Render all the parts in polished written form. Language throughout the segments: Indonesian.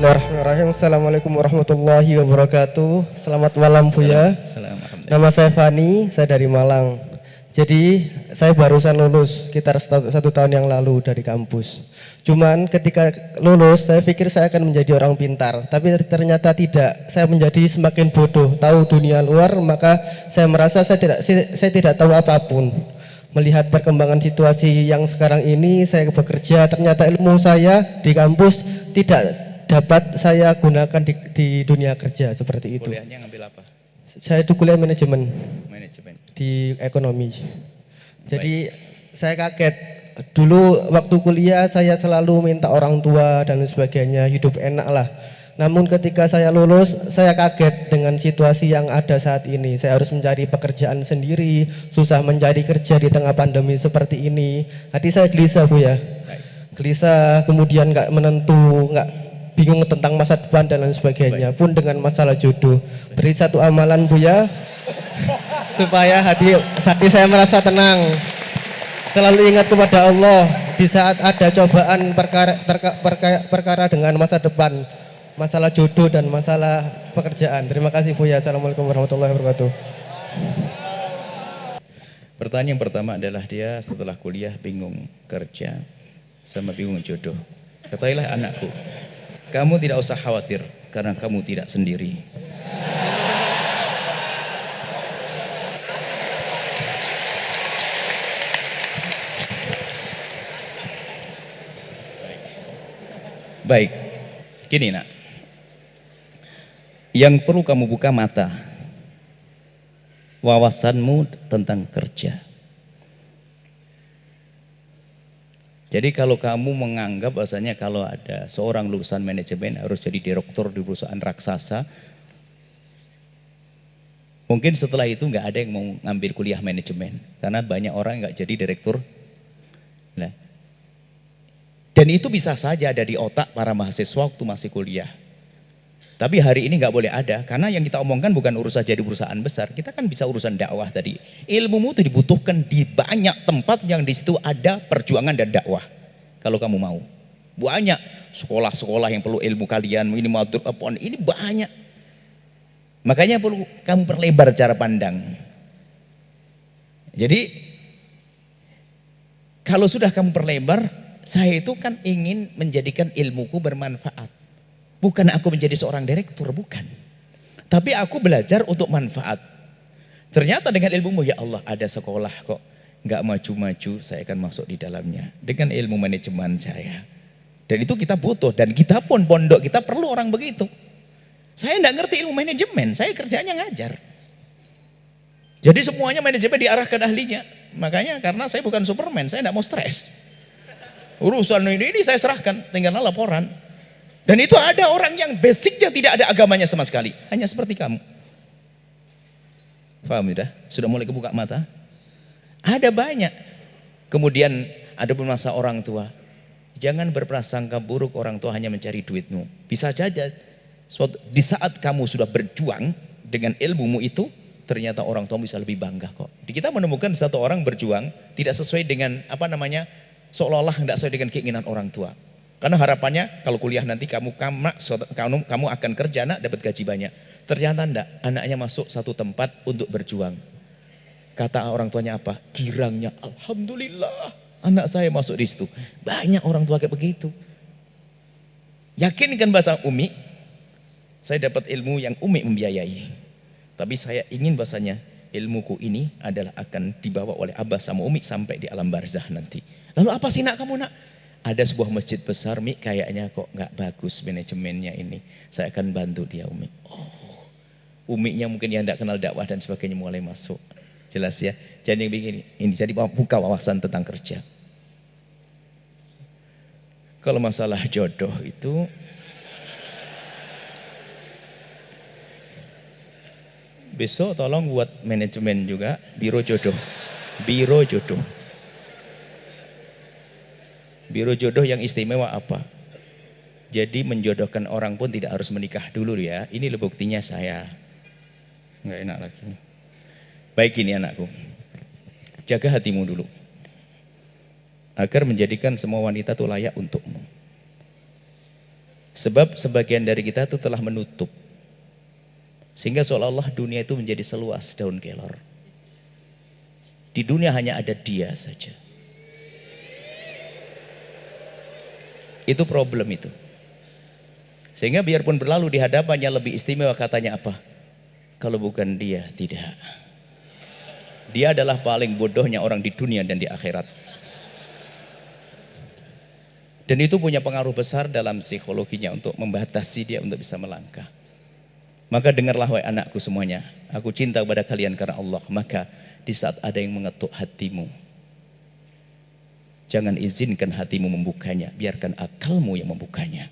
Bismillahirrahmanirrahim. Assalamualaikum warahmatullahi wabarakatuh. Selamat malam Buya. Nama saya Fani, saya dari Malang. Jadi saya barusan lulus sekitar satu tahun yang lalu dari kampus. Cuman ketika lulus saya pikir saya akan menjadi orang pintar, tapi ternyata tidak. Saya menjadi semakin bodoh, tahu dunia luar, maka saya merasa saya tidak tahu apapun. Melihat perkembangan situasi yang sekarang ini, saya bekerja, ternyata ilmu saya di kampus tidak dapat saya gunakan di dunia kerja seperti itu. Kuliahnya ngambil apa? Saya itu kuliah manajemen. Manajemen. Di ekonomi. Jadi saya kaget. Dulu waktu kuliah saya selalu minta orang tua dan sebagainya, hidup enak lah. Namun ketika saya lulus, saya kaget dengan situasi yang ada saat ini. Saya harus mencari pekerjaan sendiri, susah mencari kerja di tengah pandemi seperti ini. Hati saya gelisah Bu ya. Gelisah, kemudian nggak menentu, nggak bingung tentang masa depan dan lain sebagainya. Pun dengan masalah jodoh. Beri satu amalan Bu ya, supaya hati saya merasa tenang. Selalu ingat kepada Allah di saat ada cobaan perkara dengan masa depan, masalah jodoh dan masalah pekerjaan. Terima kasih Bu ya. Assalamualaikum warahmatullahi wabarakatuh. Pertanyaan yang pertama adalah dia setelah kuliah bingung kerja sama bingung jodoh. Katailah anakku, kamu tidak usah khawatir karena kamu tidak sendiri. Baik, gini nak, yang perlu kamu buka mata, wawasanmu tentang kerja. Jadi kalau kamu menganggap bahasanya kalau ada seorang lulusan manajemen harus jadi direktur di perusahaan raksasa, mungkin setelah itu nggak ada yang mau ngambil kuliah manajemen karena banyak orang nggak jadi direktur. Nah, dan itu bisa saja ada di otak para mahasiswa waktu masih kuliah. Tapi hari ini nggak boleh ada, karena yang kita omongkan bukan urusan jadi perusahaan besar. Kita kan bisa urusan dakwah tadi. Ilmumu itu dibutuhkan di banyak tempat yang di situ ada perjuangan dan dakwah. Kalau kamu mau, banyak sekolah-sekolah yang perlu ilmu kalian. Ini banyak. Makanya perlu kamu perlebar cara pandang. Jadi kalau sudah kamu perlebar, saya itu kan ingin menjadikan ilmuku bermanfaat. Bukan aku menjadi seorang direktur, bukan. Tapi aku belajar untuk manfaat. Ternyata dengan ilmumu, ya Allah ada sekolah kok nggak maju-maju, saya akan masuk di dalamnya. Dengan ilmu manajemen saya. Dan itu kita butuh, dan kita pun pondok kita perlu orang begitu. Saya nggak ngerti ilmu manajemen, saya kerjanya ngajar. Jadi semuanya manajemen diarahkan ahlinya. Makanya karena saya bukan Superman, saya nggak mau stres. Urusan ini saya serahkan, tinggal laporan. Dan itu ada orang yang basicnya tidak ada agamanya sama sekali, hanya seperti kamu. Paham sudah? Sudah mulai kebuka mata? Ada banyak. Kemudian ada pun masa orang tua. Jangan berprasangka buruk orang tua hanya mencari duitmu. Bisa saja di saat kamu sudah berjuang dengan ilmumu itu, ternyata orang tua bisa lebih bangga kok. Kita menemukan satu orang berjuang tidak sesuai dengan seolah-olah tidak sesuai dengan keinginan orang tua. Karena harapannya kalau kuliah nanti kamu akan kerja, nak dapat gaji banyak. Ternyata enggak, anaknya masuk satu tempat untuk berjuang. Kata orang tuanya apa? Girangnya, alhamdulillah anak saya masuk di situ. Banyak orang tua kayak begitu. Yakinkan bahasa Umi, saya dapat ilmu yang Umi membiayai. Tapi saya ingin bahasanya ilmuku ini adalah akan dibawa oleh Abah sama Umi sampai di alam barzah nanti. Lalu apa sih nak kamu nak? Ada sebuah masjid besar, Mi, kayaknya kok nggak bagus manajemennya ini. Saya akan bantu dia, Umi. Oh, Uminya mungkin yang tidak kenal dakwah dan sebagainya mulai masuk. Jelas ya. Jadi begini, ini jadi buka wawasan tentang kerja. Kalau masalah jodoh itu, besok tolong buat manajemen juga biro jodoh. Biro jodoh. Biro jodoh yang istimewa apa? Jadi menjodohkan orang pun tidak harus menikah dulu ya. Ini buktinya saya. Nggak enak lagi. Baik ini anakku. Jaga hatimu dulu. Agar menjadikan semua wanita itu layak untukmu. Sebab sebagian dari kita itu telah menutup. Sehingga seolah-olah dunia itu menjadi seluas daun kelor. Di dunia hanya ada dia saja. Itu problem itu. Sehingga biarpun berlalu di hadapannya lebih istimewa, katanya apa? Kalau bukan dia, tidak. Dia adalah paling bodohnya orang di dunia dan di akhirat. Dan itu punya pengaruh besar dalam psikologinya untuk membatasi dia untuk bisa melangkah. Maka dengarlah wahai anakku semuanya, aku cinta kepada kalian karena Allah. Maka di saat ada yang mengetuk hatimu, jangan izinkan hatimu membukanya, biarkan akalmu yang membukanya.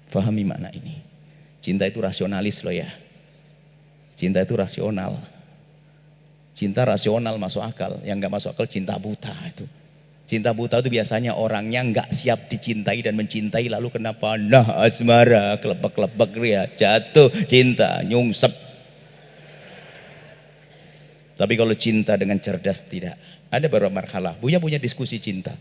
Pahami makna ini. Cinta itu rasionalis loh ya. Cinta itu rasional. Cinta rasional masuk akal, yang nggak masuk akal cinta buta itu. Cinta buta itu biasanya orangnya nggak siap dicintai dan mencintai, lalu kenapa? Nah asmara, kelepek-kelepek ya, jatuh cinta, nyungsep. Tapi kalau cinta dengan cerdas tidak. Ada beberapa marhalah. Buya punya diskusi cinta.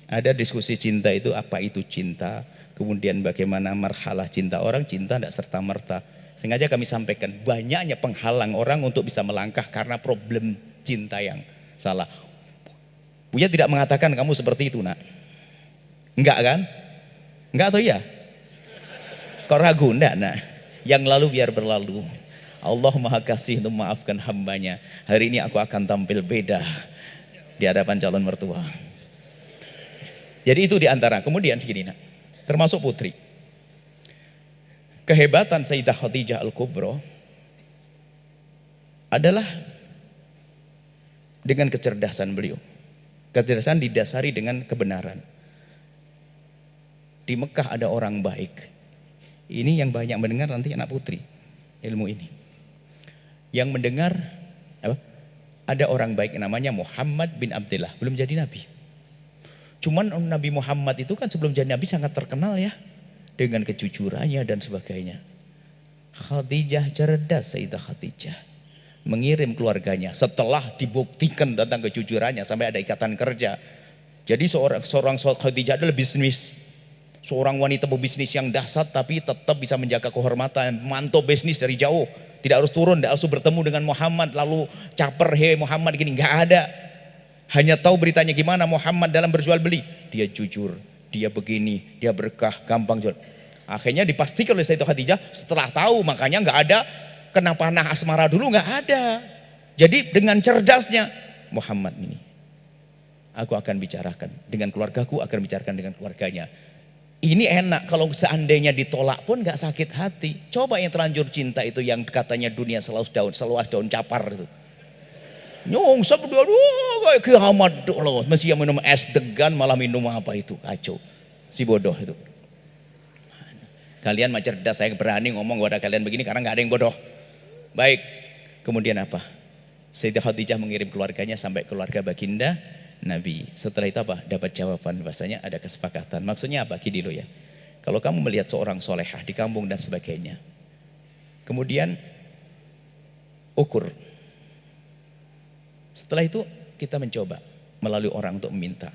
Ada diskusi cinta itu, apa itu cinta, kemudian bagaimana marhalah cinta. Orang cinta tidak serta-merta. Sengaja kami sampaikan, banyaknya penghalang orang untuk bisa melangkah karena problem cinta yang salah. Buya tidak mengatakan kamu seperti itu nak. Enggak kan? Enggak atau iya? Kau ragu? Enggak nak. Yang lalu biar berlalu. Allah Maha Kasih untuk memaafkan hambanya. Hari ini aku akan tampil beda di hadapan calon mertua. Jadi itu diantara. Kemudian segini nak, termasuk putri. Kehebatan Sayyidah Khadijah Al-Kubra adalah dengan kecerdasan beliau. Kecerdasan didasari dengan kebenaran. Di Mekah ada orang baik. Ini yang banyak mendengar nanti anak putri ilmu ini. Yang mendengar apa? Ada orang baik namanya Muhammad bin Abdullah, belum jadi nabi. Cuman Nabi Muhammad itu kan sebelum jadi nabi sangat terkenal ya, dengan kejujurannya dan sebagainya. Khadijah cerdas, Sayyidah Khadijah mengirim keluarganya setelah dibuktikan tentang kejujurannya sampai ada ikatan kerja. Jadi seorang Khadijah adalah bisnis, seorang wanita pebisnis yang dahsyat, tapi tetap bisa menjaga kehormatan, mantau bisnis dari jauh, tidak harus turun, tidak harus bertemu dengan Muhammad lalu caper, hei Muhammad gini, nggak ada. Hanya tahu beritanya gimana Muhammad dalam berjual beli, dia jujur, dia begini, dia berkah, gampang jual. Akhirnya dipastikan oleh Sayyidah Khadijah setelah tahu, makanya nggak ada kena panah asmara dulu, nggak ada. Jadi dengan cerdasnya Muhammad ini, aku akan bicarakan dengan keluargaku, akan bicarakan dengan keluarganya. Ini enak, kalau seandainya ditolak pun nggak sakit hati. Coba yang terlanjur cinta itu, yang katanya dunia seluas daun capar itu. Nyungsep dia, kayak kiamat loh, mesti yang minum es degan malah minum apa itu, kacau. Si bodoh itu. Kalian mah cerdas, saya berani ngomong kepada kalian begini karena nggak ada yang bodoh. Baik, kemudian apa? Sayyidah Khadijah mengirim keluarganya sampai keluarga baginda Nabi. Setelah itu apa? Dapat jawaban, bahasanya ada kesepakatan. Maksudnya apa? Gini loh ya. Kalau kamu melihat seorang solehah di kampung dan sebagainya, kemudian ukur. Setelah itu kita mencoba melalui orang untuk meminta.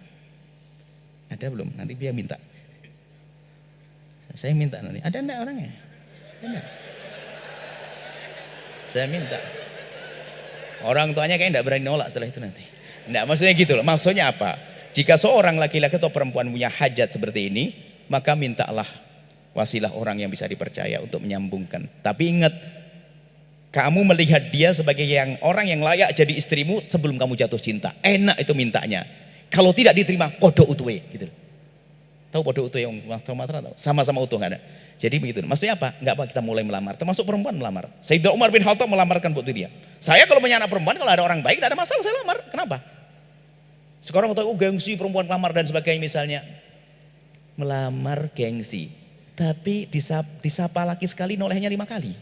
Ada belum? Nanti dia minta. Saya minta nanti. Ada enggak orangnya? Ada. Saya minta. Orang tuanya kayaknya enggak berani nolak setelah itu nanti. Enggak, maksudnya gitu loh. Maksudnya apa? Jika seorang laki-laki atau perempuan punya hajat seperti ini, maka mintalah wasilah orang yang bisa dipercaya untuk menyambungkan. Tapi ingat, kamu melihat dia sebagai orang yang layak jadi istrimu sebelum kamu jatuh cinta. Enak itu mintanya. Kalau tidak diterima, podo utuhe gitu. Tahu podo utuhe yang Matra tahu? Sama-sama utuh nggak ada. Jadi begitu. Maksudnya apa? Nggak apa kita mulai melamar. Termasuk perempuan melamar. Sayyidina Umar bin Khattab melamarkan putri dia. Saya kalau punya anak perempuan, kalau ada orang baik, tidak ada masalah, saya lamar. Kenapa? Sekarang tahu gengsi perempuan lamar dan sebagainya misalnya. Melamar gengsi. Tapi disapa laki sekali, nolehnya 5 kali.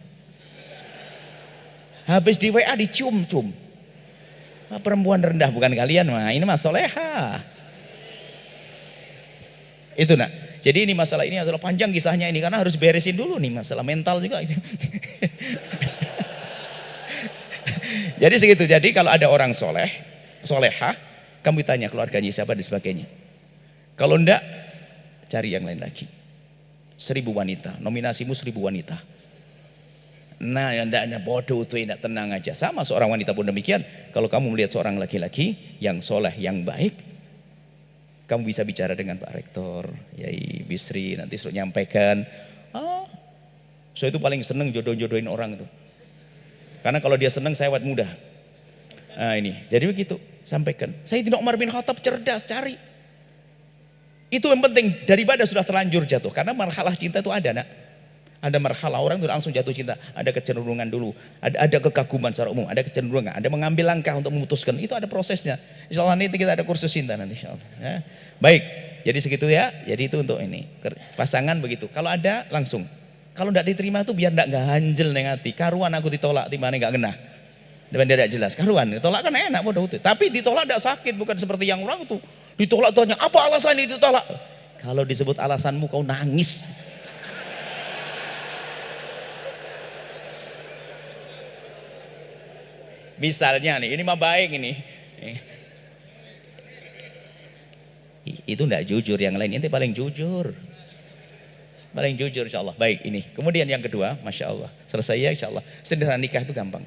Habis di WA dicium-cium. Perempuan rendah bukan kalian, mah ini mah soleha. Itu nak. Jadi ini masalah ini adalah panjang kisahnya ini karena harus beresin dulu nih masalah mental juga. Jadi segitu. Jadi kalau ada orang soleha, kamu tanya keluarganya siapa dan sebagainya. Kalau enggak, cari yang lain lagi. 1000 wanita, nominasimu 1000 wanita. Nah, anda bodoh tuh, tidak tenang aja. Sama seorang wanita pun demikian. Kalau kamu melihat seorang laki-laki yang soleh, yang baik, kamu bisa bicara dengan Pak Rektor, Yai Bisri, nanti suruh nyampaikan. Saya itu paling seneng jodoh-jodohin orang itu. Karena kalau dia seneng, saya awet muda. Nah ini, jadi begitu, sampaikan. Sayyidina Umar bin Khattab cerdas, cari. Itu yang penting, daripada sudah terlanjur jatuh. Karena marhalah cinta itu ada, nak. Ada marhalah, orang itu langsung jatuh cinta. Ada kecenderungan dulu, ada kekaguman secara umum, ada kecenderungan, ada mengambil langkah untuk memutuskan. Itu ada prosesnya. Insya Allah nanti kita ada kursus cinta nanti, insya Allah. Ya. Baik, jadi segitu ya. Jadi itu untuk ini, pasangan begitu. Kalau ada, langsung. Kalau tidak diterima itu biar tidak ganjel neng hati. Karuan aku ditolak, timane nggak kena. Dan dia tidak jelas. Karuan, ditolak kan enak, bodoh itu. Tapi ditolak tidak sakit, bukan seperti yang orang itu. Ditolak tanya, apa alasan itu ditolak? Kalau disebut alasanmu kau nangis. Misalnya nih, ini mah baik ini. Itu tidak jujur, yang lain ini paling jujur. Paling jujur insya Allah. Baik ini. Kemudian yang kedua, Masya Allah. Selesai ya insya Allah. Sederhana nikah itu gampang.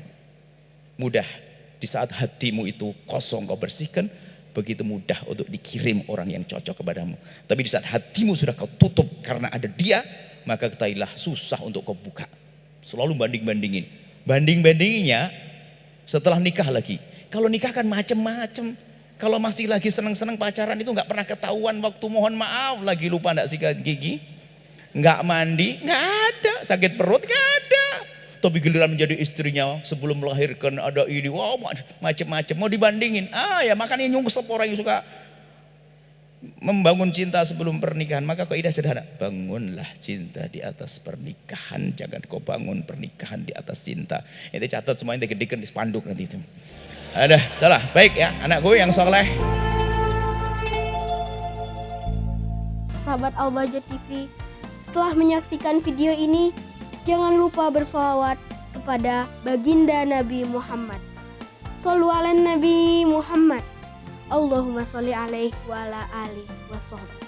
Mudah. Di saat hatimu itu kosong kau bersihkan, begitu mudah untuk dikirim orang yang cocok kepadamu. Tapi di saat hatimu sudah kau tutup karena ada dia, maka ketahuilah susah untuk kau buka. Selalu banding-bandingin. Banding-bandinginnya setelah nikah lagi. Kalau nikah kan macem-macem. Kalau masih lagi seneng-seneng pacaran itu nggak pernah ketahuan waktu mohon maaf lagi lupa nggak sikat gigi. Nggak mandi, nggak ada. Sakit perut, nggak ada. Tapi giliran menjadi istrinya sebelum melahirkan ada ini, wow macem-macem. Mau dibandingin, ya makanya nyungsep orang yang suka membangun cinta sebelum pernikahan. Maka kaidah sederhana, bangunlah cinta di atas pernikahan. Jangan kau bangun pernikahan di atas cinta. Itu catat semuanya, digedekan di spanduk nanti itu. Ada salah, baik ya anakku yang soleh. Sahabat Al-Bahjah TV, setelah menyaksikan video ini, jangan lupa bersolawat kepada baginda Nabi Muhammad. Shollu ala Nabi Muhammad. Allahumma sholli alaihi wa ala alihi wa sahbihi.